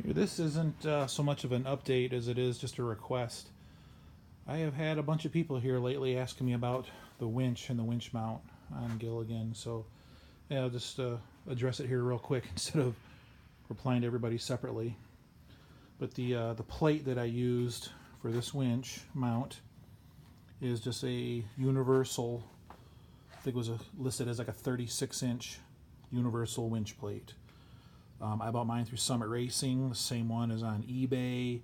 This isn't so much of an update as it is just a request. I have had a bunch of people here lately asking me about the winch and the winch mount on Gilligan, so yeah, I'll just address it here real quick instead of replying to everybody separately. But the plate that I used for this winch mount is just a universal, I think it was listed as like a 36-inch universal winch plate. I bought mine through Summit Racing, the same one as on eBay.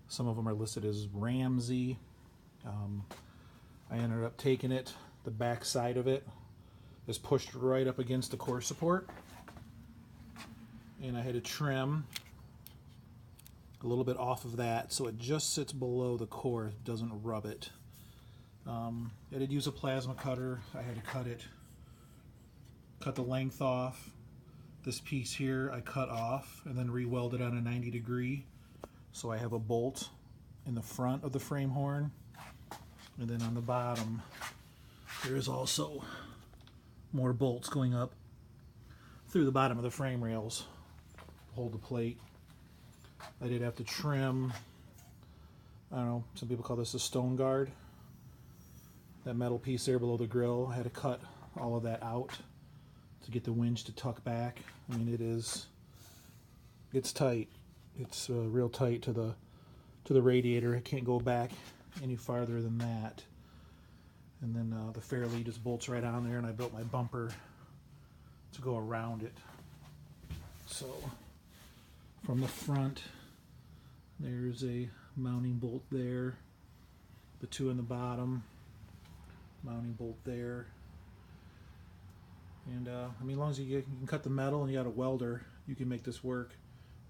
Some of them are listed as Ramsey. I ended up taking it, the back side of it is pushed right up against the core support. And I had to trim a little bit off of that so it just sits below the core, it doesn't rub it. I did use a plasma cutter. I had to cut the length off. This piece here I cut off and then re-welded on a 90-degree. So I have a bolt in the front of the frame horn. And then on the bottom, there is also more bolts going up through the bottom of the frame rails to hold the plate. I did have to trim, I don't know, some people call this a stone guard. That metal piece there below the grill, I had to cut all of that out to get the winch to tuck back. I mean, it's tight. It's real tight to the radiator. It can't go back any farther than that. And then the fairlead just bolts right on there, and I built my bumper to go around it. So from the front, there's a mounting bolt there. The two in the bottom, mounting bolt there. And I mean, as long as you can cut the metal and you got a welder, you can make this work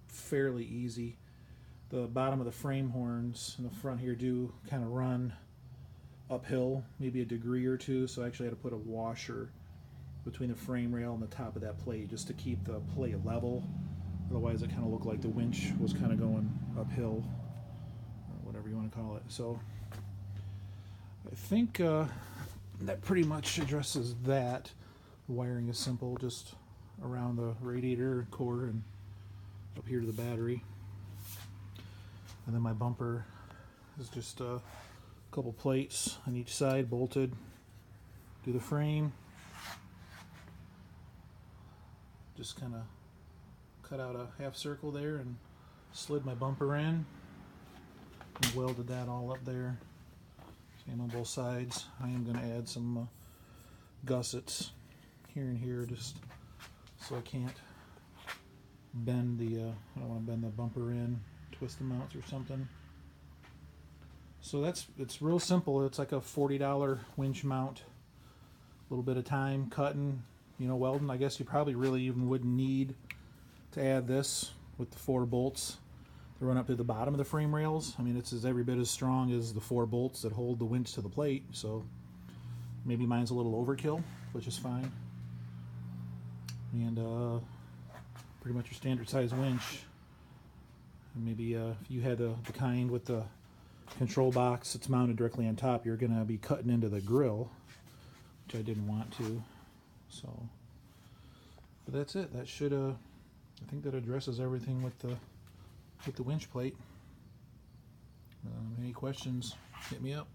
fairly easy. The bottom of the frame horns in the front here do kind of run uphill, maybe a degree or two, so I actually had to put a washer between the frame rail and the top of that plate just to keep the plate level. Otherwise it kind of looked like the winch was kind of going uphill, or whatever you want to call it. So I think that pretty much addresses that. The wiring is simple, just around the radiator core and up here to the battery. And then my bumper is just a couple plates on each side bolted to the frame. Just kind of cut out a half circle there and slid my bumper in and welded that all up there. Same on both sides. I am going to add some gussets here and here just so I can't bend the I don't want to bend the bumper in, twist the mounts or something. So it's real simple. It's like a $40 winch mount. A little bit of time cutting, welding. I guess you probably really even wouldn't need to add this with the 4 bolts that run up to the bottom of the frame rails. I mean, it's every bit as strong as the 4 bolts that hold the winch to the plate. So maybe mine's a little overkill, which is fine. And pretty much your standard size winch. And maybe if you had the kind with the control box that's mounted directly on top, you're going to be cutting into the grill, which I didn't want to. So, but that's it. That should I think that addresses everything with the winch plate. Any questions, hit me up.